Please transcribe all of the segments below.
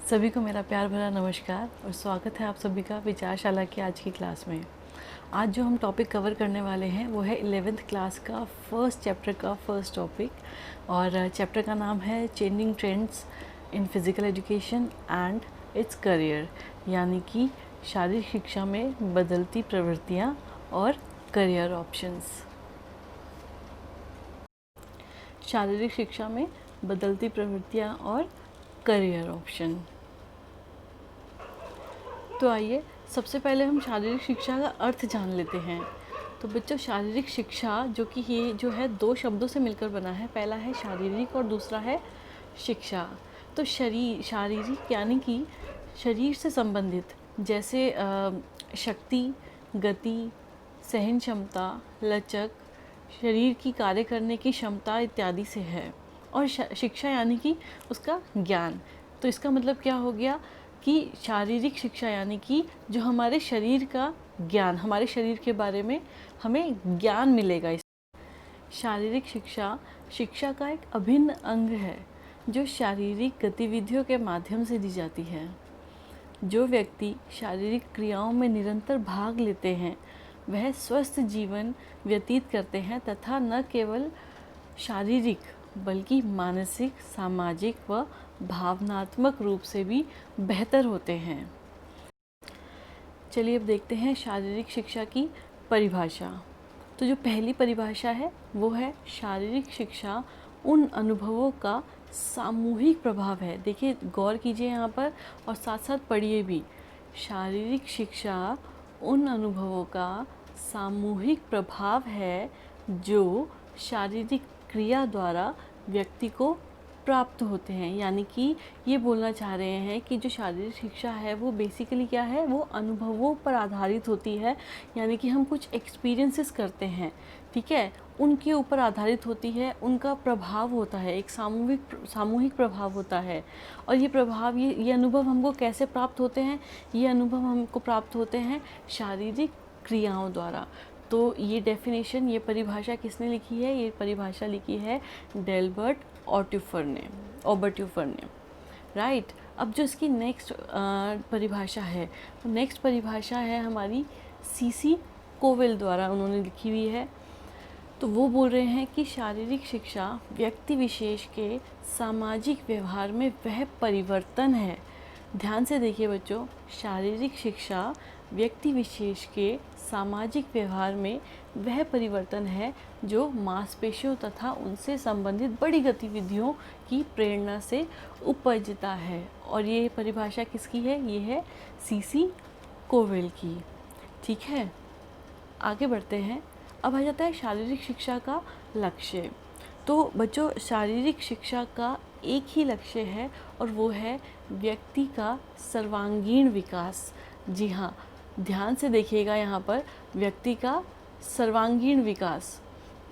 सभी को मेरा प्यार भरा नमस्कार और स्वागत है आप सभी का विचारशाला की आज की क्लास में। आज जो हम टॉपिक कवर करने वाले हैं वो है 11th क्लास का फर्स्ट चैप्टर का फर्स्ट टॉपिक और चैप्टर का नाम है changing trends in physical education and it's career, यानी कि शारीरिक शिक्षा में बदलती प्रवृत्तियाँ और करियर ऑप्शंस। शारीरिक शिक्षा में बदलती प्रवृत्तियाँ और करियर ऑप्शन। तो आइए सबसे पहले हम शारीरिक शिक्षा का अर्थ जान लेते हैं। तो बच्चों, शारीरिक शिक्षा जो कि ये जो है दो शब्दों से मिलकर बना है। पहला है शारीरिक और दूसरा है शिक्षा। तो शारीरिक यानी कि शरीर से संबंधित, जैसे शक्ति, गति, सहन क्षमता, लचक, शरीर की कार्य करने की क्षमता इत्यादि से है। और शिक्षा यानी कि उसका ज्ञान। तो इसका मतलब क्या हो गया कि शारीरिक शिक्षा यानी कि जो हमारे शरीर का ज्ञान, हमारे शरीर के बारे में हमें ज्ञान मिलेगा। इस शारीरिक शिक्षा का एक अभिन्न अंग है जो शारीरिक गतिविधियों के माध्यम से दी जाती है। जो व्यक्ति शारीरिक क्रियाओं में निरंतर भाग लेते हैं वह स्वस्थ जीवन व्यतीत करते हैं तथा न केवल शारीरिक बल्कि मानसिक, सामाजिक व भावनात्मक रूप से भी बेहतर होते हैं। चलिए अब देखते हैं शारीरिक शिक्षा की परिभाषा। तो जो पहली परिभाषा है वो है शारीरिक शिक्षा उन अनुभवों का सामूहिक प्रभाव है। देखिए, गौर कीजिए यहाँ पर और साथ साथ पढ़िए भी। शारीरिक शिक्षा उन अनुभवों का सामूहिक प्रभाव है जो शारीरिक क्रिया द्वारा व्यक्ति को प्राप्त होते हैं। यानी कि ये बोलना चाह रहे हैं कि जो शारीरिक शिक्षा है वो बेसिकली क्या है, वो अनुभवों पर आधारित होती है। यानी कि हम कुछ एक्सपीरियंसेस करते हैं, ठीक है, उनके ऊपर आधारित होती है, उनका प्रभाव होता है, एक सामूहिक प्रभाव होता है। और ये प्रभाव, ये अनुभव हमको कैसे प्राप्त होते हैं? ये अनुभव हमको प्राप्त होते हैं शारीरिक क्रियाओं द्वारा। तो ये डेफिनेशन, ये परिभाषा किसने लिखी है? ये परिभाषा लिखी है डेल्बर्ट ऑबर्ट्यूफर ने, राइट। अब जो इसकी नेक्स्ट परिभाषा है, नेक्स्ट परिभाषा है हमारी सीसी कोवेल द्वारा उन्होंने लिखी हुई है। तो वो बोल रहे हैं कि शारीरिक शिक्षा व्यक्ति विशेष के सामाजिक व्यवहार में वह परिवर्तन है। ध्यान से देखिए बच्चों, शारीरिक शिक्षा व्यक्ति विशेष के सामाजिक व्यवहार में वह परिवर्तन है जो मांसपेशियों तथा उनसे संबंधित बड़ी गतिविधियों की प्रेरणा से उपजता है। और ये परिभाषा किसकी है? ये है सीसी कोवेल की, ठीक है। आगे बढ़ते हैं। अब आ जाता है शारीरिक शिक्षा का लक्ष्य। तो बच्चों, शारीरिक शिक्षा का एक ही लक्ष्य है और वो है व्यक्ति का सर्वांगीण विकास। जी हाँ, ध्यान से देखिएगा यहाँ पर, व्यक्ति का सर्वांगीण विकास।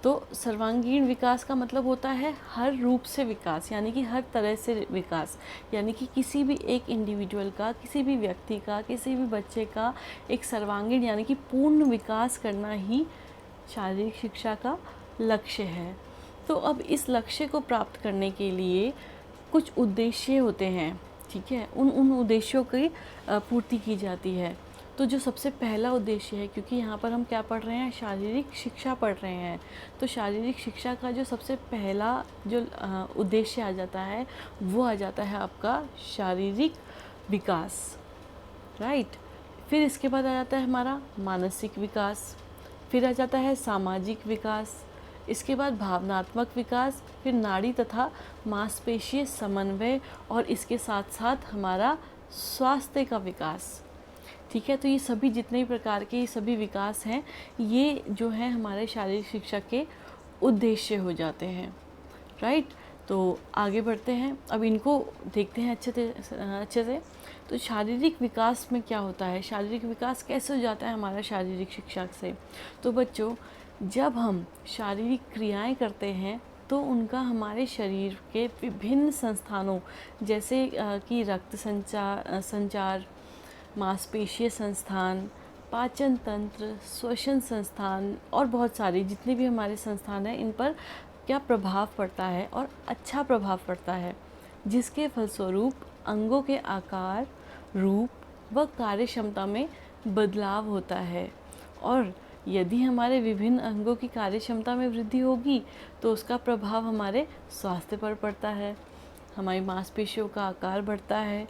तो सर्वांगीण विकास का मतलब होता है हर रूप से विकास, यानी कि हर तरह से विकास। यानी कि किसी भी एक इंडिविजुअल का, किसी भी व्यक्ति का, किसी भी बच्चे का एक सर्वांगीण यानी कि पूर्ण विकास करना ही शारीरिक शिक्षा का लक्ष्य है। तो अब इस लक्ष्य को प्राप्त करने के लिए कुछ उद्देश्य होते हैं, ठीक है। उन उद्देश्यों की पूर्ति की जाती है। तो जो सबसे पहला उद्देश्य है, क्योंकि यहाँ पर हम क्या पढ़ रहे हैं? शारीरिक शिक्षा पढ़ रहे हैं। तो शारीरिक शिक्षा का जो सबसे पहला जो उद्देश्य आ जाता है वो आ जाता है आपका शारीरिक विकास, राइट। फिर इसके बाद आ जाता है हमारा मानसिक विकास, फिर आ जाता है सामाजिक विकास, इसके बाद भावनात्मक विकास, फिर नाड़ी तथा मांसपेशीय समन्वय और इसके साथ साथ हमारा स्वास्थ्य का विकास, ठीक है। तो ये सभी जितने भी प्रकार के ये सभी विकास हैं, ये जो है हमारे शारीरिक शिक्षा के उद्देश्य हो जाते हैं, राइट। तो आगे बढ़ते हैं, अब इनको देखते हैं अच्छे से। तो शारीरिक विकास में क्या होता है, शारीरिक विकास कैसे हो जाता है हमारा शारीरिक शिक्षा से? तो बच्चों, जब हम शारीरिक क्रियाएं करते हैं तो उनका हमारे शरीर के विभिन्न संस्थानों, जैसे कि रक्त संचार, मांसपेशीय संस्थान, पाचन तंत्र, श्वसन संस्थान और बहुत सारे जितने भी हमारे संस्थान हैं, इन पर क्या प्रभाव पड़ता है और अच्छा प्रभाव पड़ता है, जिसके फलस्वरूप अंगों के आकार, रूप व कार्यक्षमता में बदलाव होता है। और यदि हमारे विभिन्न अंगों की कार्यक्षमता में वृद्धि होगी तो उसका प्रभाव हमारे स्वास्थ्य पर पड़ता है। हमारी मांसपेशियों का आकार बढ़ता है,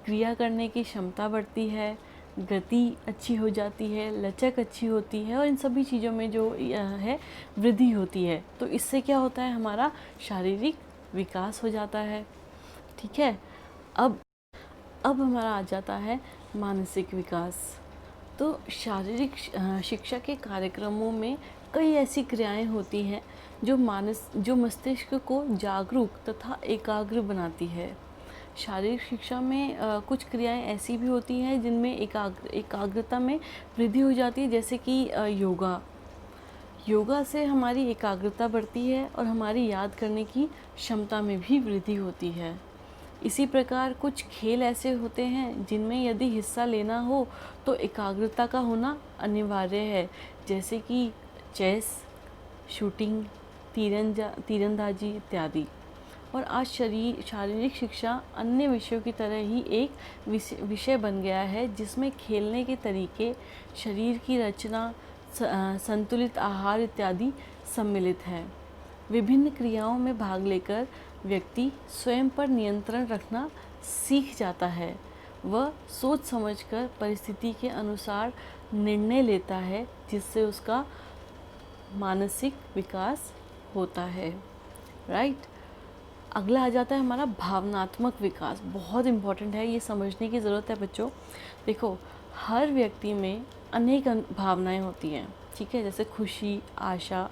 क्रिया करने की क्षमता बढ़ती है, गति अच्छी हो जाती है, लचक अच्छी होती है और इन सभी चीज़ों में जो है वृद्धि होती है। तो इससे क्या होता है, हमारा शारीरिक विकास हो जाता है। ठीक है, अब हमारा आ जाता है मानसिक विकास। तो शारीरिक शिक्षा के कार्यक्रमों में कई ऐसी क्रियाएं होती हैं जो मस्तिष्क को जागरूक तथा एकाग्र बनाती है। शारीरिक शिक्षा में कुछ क्रियाएं ऐसी भी होती हैं जिनमें एकाग्रता में वृद्धि हो जाती है, जैसे कि योगा से हमारी एकाग्रता बढ़ती है और हमारी याद करने की क्षमता में भी वृद्धि होती है। इसी प्रकार कुछ खेल ऐसे होते हैं जिनमें यदि हिस्सा लेना हो तो एकाग्रता का होना अनिवार्य है, जैसे कि चेस, शूटिंग, तीरंदाजी इत्यादि। और आज शारीरिक शिक्षा अन्य विषयों की तरह ही एक विषय बन गया है जिसमें खेलने के तरीके, शरीर की रचना, संतुलित आहार इत्यादि सम्मिलित है। विभिन्न क्रियाओं में भाग लेकर व्यक्ति स्वयं पर नियंत्रण रखना सीख जाता है। वह सोच समझकर परिस्थिति के अनुसार निर्णय लेता है, जिससे उसका मानसिक विकास होता है। राइट। अगला आ जाता है हमारा भावनात्मक विकास। बहुत इम्पॉर्टेंट है, ये समझने की ज़रूरत है बच्चों। देखो, हर व्यक्ति में अनेक भावनाएं होती हैं, ठीक है, जैसे खुशी, आशा,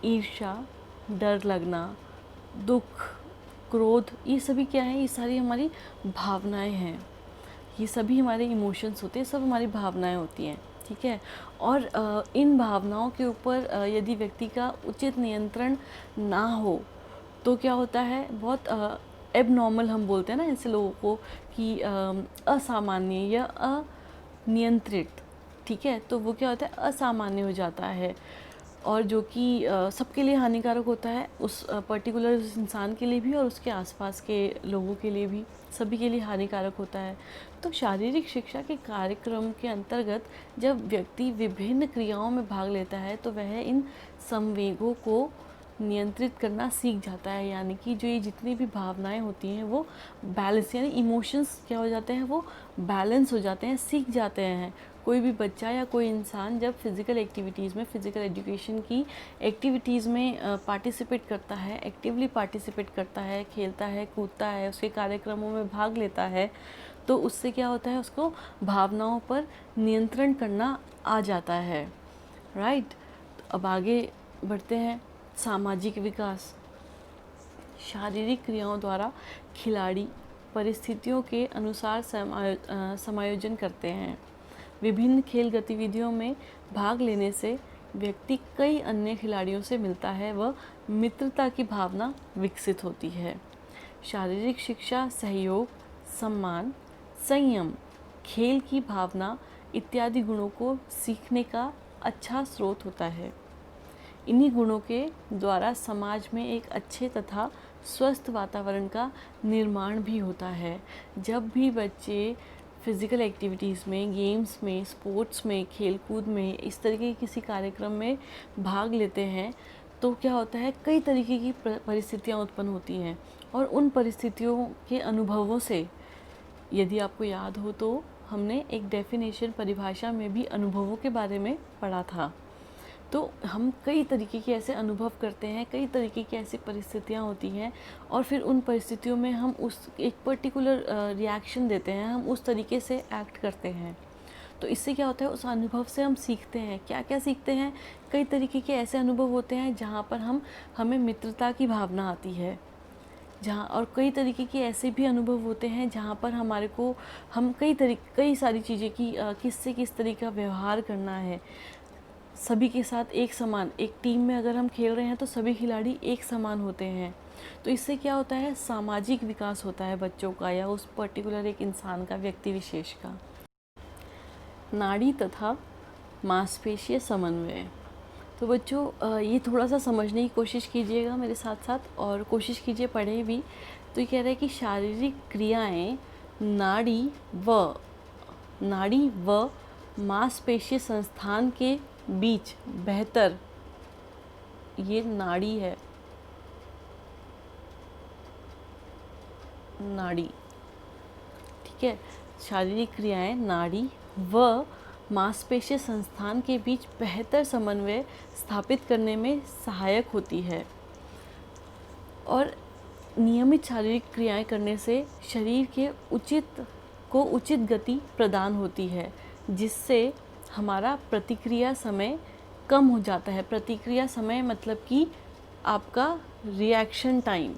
ईर्ष्या, डर लगना, दुख, क्रोध, ये सभी क्या है, ये सारी हमारी भावनाएं हैं। ये सभी हमारे इमोशंस होते हैं, सब हमारी भावनाएं होती हैं। ठीक है, और इन भावनाओं के ऊपर यदि व्यक्ति का उचित नियंत्रण ना हो तो क्या होता है, बहुत एबनॉर्मल हम बोलते हैं ना ऐसे लोगों को कि असामान्य या अनियंत्रित। ठीक है, तो वो क्या होता है, असामान्य हो जाता है और जो कि सबके लिए हानिकारक होता है, उस पर्टिकुलर इंसान के लिए भी और उसके आसपास के लोगों के लिए भी, सभी के लिए हानिकारक होता है। तो शारीरिक शिक्षा के कार्यक्रम के अंतर्गत जब व्यक्ति विभिन्न क्रियाओं में भाग लेता है तो वह इन संवेगों को नियंत्रित करना सीख जाता है, यानी कि जो ये जितनी भी भावनाएं होती हैं वो बैलेंस, यानी इमोशंस क्या हो जाते हैं, वो बैलेंस हो जाते हैं, सीख जाते हैं। कोई भी बच्चा या कोई इंसान जब फिज़िकल एक्टिविटीज़ में, फिज़िकल एजुकेशन की एक्टिविटीज़ में पार्टिसिपेट करता है, एक्टिवली पार्टिसिपेट करता है, खेलता है, कूदता है, उसके कार्यक्रमों में भाग लेता है, तो उससे क्या होता है, उसको भावनाओं पर नियंत्रण करना आ जाता है। राइट। अब आगे बढ़ते हैं, सामाजिक विकास। शारीरिक क्रियाओं द्वारा खिलाड़ी परिस्थितियों के अनुसार समायोजन करते हैं। विभिन्न खेल गतिविधियों में भाग लेने से व्यक्ति कई अन्य खिलाड़ियों से मिलता है व मित्रता की भावना विकसित होती है। शारीरिक शिक्षा सहयोग, सम्मान, संयम, खेल की भावना इत्यादि गुणों को सीखने का अच्छा स्रोत होता है। इन्हीं गुणों के द्वारा समाज में एक अच्छे तथा स्वस्थ वातावरण का निर्माण भी होता है। जब भी बच्चे फिज़िकल एक्टिविटीज़ में, गेम्स में, स्पोर्ट्स में, खेलकूद में, इस तरीके के किसी कार्यक्रम में भाग लेते हैं तो क्या होता है, कई तरीके की परिस्थितियाँ उत्पन्न होती हैं और उन परिस्थितियों के अनुभवों से, यदि आपको याद हो तो हमने एक डेफिनेशन, परिभाषा में भी अनुभवों के बारे में पढ़ा था। तो हम कई तरीके के ऐसे अनुभव करते हैं, कई तरीके की ऐसी परिस्थितियाँ होती हैं और फिर उन परिस्थितियों में हम उस एक पर्टिकुलर रिएक्शन देते हैं, हम उस तरीके से एक्ट करते हैं। तो इससे क्या होता है, उस अनुभव से हम सीखते हैं। क्या क्या सीखते हैं, कई तरीके के ऐसे अनुभव होते हैं जहाँ पर हमें मित्रता की भावना आती है, जहाँ, और कई तरीके के ऐसे भी अनुभव होते हैं जहाँ पर हमारे को हम कई सारी चीज़ें की किससे किस तरीके का व्यवहार करना है, सभी के साथ एक समान, एक टीम में अगर हम खेल रहे हैं तो सभी खिलाड़ी एक समान होते हैं। तो इससे क्या होता है, सामाजिक विकास होता है बच्चों का या उस पर्टिकुलर एक इंसान का, व्यक्ति विशेष का। नाड़ी तथा मांसपेशीय समन्वय। तो बच्चों ये थोड़ा सा समझने की कोशिश कीजिएगा मेरे साथ साथ और कोशिश कीजिए पढ़ें भी। तो ये कह रहा है कि शारीरिक क्रियाएं नाड़ी व मांसपेशीय संस्थान के बीच बेहतर, ये नाड़ी है, नाड़ी, ठीक है। शारीरिक क्रियाएं नाड़ी व मांसपेशीय संस्थान के बीच बेहतर समन्वय स्थापित करने में सहायक होती है और नियमित शारीरिक क्रियाएं करने से शरीर के उचित गति प्रदान होती है, जिससे हमारा प्रतिक्रिया समय कम हो जाता है। प्रतिक्रिया समय मतलब कि आपका रिएक्शन टाइम,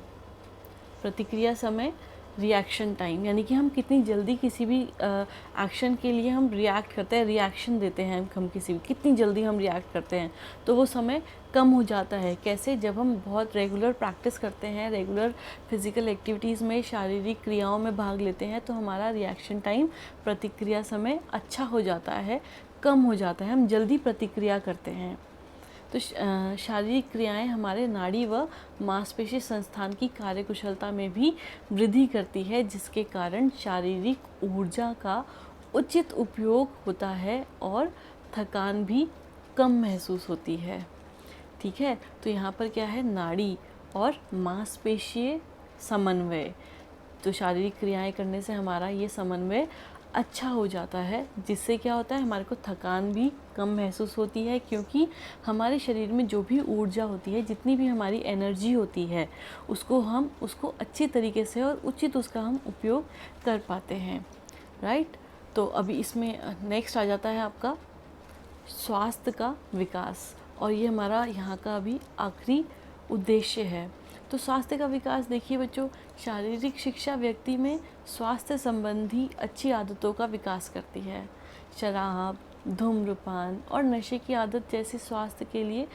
प्रतिक्रिया समय रिएक्शन टाइम, यानी कि हम कितनी जल्दी किसी भी एक्शन के लिए हम रिएक्ट करते हैं, रिएक्शन देते हैं हम किसी भी, कितनी जल्दी हम रिएक्ट करते हैं, तो वो समय कम हो जाता है। कैसे? जब हम बहुत रेगुलर प्रैक्टिस करते हैं, रेगुलर फिज़िकल एक्टिविटीज़ में, शारीरिक क्रियाओं में भाग लेते हैं, तो हमारा रिएक्शन टाइम, प्रतिक्रिया समय अच्छा हो जाता है, कम हो जाता है, हम जल्दी प्रतिक्रिया करते हैं। तो शारीरिक क्रियाएं हमारे नाड़ी व मांसपेशी संस्थान की कार्यकुशलता में भी वृद्धि करती है, जिसके कारण शारीरिक ऊर्जा का उचित उपयोग होता है और थकान भी कम महसूस होती है। ठीक है, तो यहाँ पर क्या है? नाड़ी और मांसपेशीय समन्वय। तो शारीरिक क्रियाएं करने से हमारा ये समन्वय अच्छा हो जाता है, जिससे क्या होता है? हमारे को थकान भी कम महसूस होती है, क्योंकि हमारे शरीर में जो भी ऊर्जा होती है, जितनी भी हमारी एनर्जी होती है, उसको अच्छी तरीके से और उचित उसका हम उपयोग कर पाते हैं। राइट। तो अभी इसमें नेक्स्ट आ जाता है आपका स्वास्थ्य का विकास, और ये हमारा यहाँ का अभी आखिरी उद्देश्य है। तो स्वास्थ्य का विकास देखिए बच्चों, शारीरिक शिक्षा व्यक्ति में स्वास्थ्य संबंधी अच्छी आदतों का विकास करती है। शराब, धूम्रपान और नशे की आदत जैसी स्वास्थ्य के लिए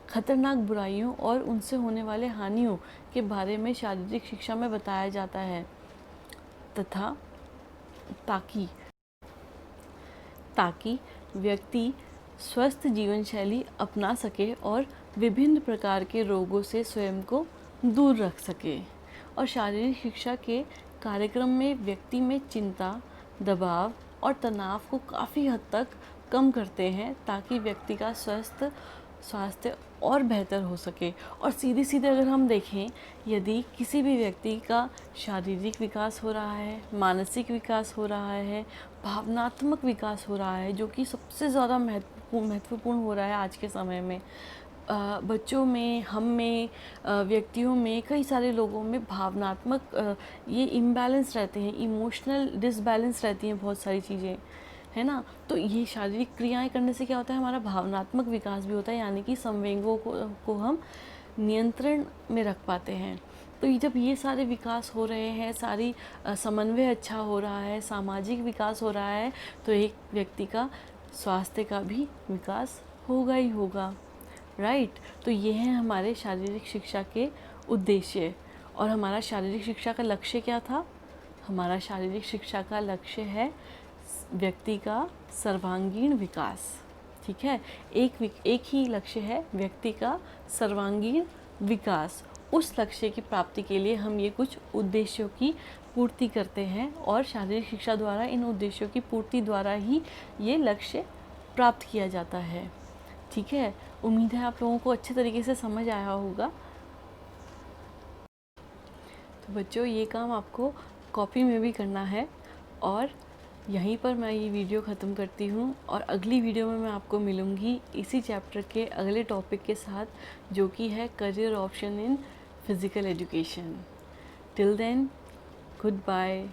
खतरनाक बुराइयों और उनसे होने वाले हानियों के बारे में शारीरिक शिक्षा में बताया जाता है, तथा ताकि व्यक्ति स्वस्थ जीवन शैली अपना सके और विभिन्न प्रकार के रोगों से स्वयं को दूर रख सके। और शारीरिक शिक्षा के कार्यक्रम में व्यक्ति में चिंता, दबाव और तनाव को काफ़ी हद तक कम करते हैं, ताकि व्यक्ति का स्वास्थ्य और बेहतर हो सके। और सीधे सीधे अगर हम देखें, यदि किसी भी व्यक्ति का शारीरिक विकास हो रहा है, मानसिक विकास हो रहा है, भावनात्मक विकास हो रहा है, जो कि सबसे ज़्यादा महत्वपूर्ण हो रहा है आज के समय में, बच्चों में, हम में, व्यक्तियों में, कई सारे लोगों में भावनात्मक ये इम्बैलेंस रहते हैं, इमोशनल डिसबैलेंस रहती हैं बहुत सारी चीज़ें, है ना। तो ये शारीरिक क्रियाएं करने से क्या होता है? हमारा भावनात्मक विकास भी होता है, यानी कि संवेगों को हम नियंत्रण में रख पाते हैं। तो जब ये सारे विकास हो रहे हैं, सारी समन्वय अच्छा हो रहा है, सामाजिक विकास हो रहा है, तो एक व्यक्ति का स्वास्थ्य का भी विकास होगा ही होगा। राइट। तो ये हैं हमारे शारीरिक शिक्षा के उद्देश्य। और हमारा शारीरिक शिक्षा का लक्ष्य क्या था? हमारा शारीरिक शिक्षा का लक्ष्य है व्यक्ति का सर्वांगीण विकास। ठीक है, एक ही लक्ष्य है, व्यक्ति का सर्वांगीण विकास। उस लक्ष्य की प्राप्ति के लिए हम ये कुछ उद्देश्यों की पूर्ति करते हैं, और शारीरिक शिक्षा द्वारा इन उद्देश्यों की पूर्ति द्वारा ही ये लक्ष्य प्राप्त किया जाता है। ठीक है, उम्मीद है आप लोगों को अच्छे तरीके से समझ आया होगा। तो बच्चों, ये काम आपको कॉपी में भी करना है, और यहीं पर मैं ये वीडियो ख़त्म करती हूँ, और अगली वीडियो में मैं आपको मिलूँगी इसी चैप्टर के अगले टॉपिक के साथ, जो कि है career option in physical education. Till then, good bye.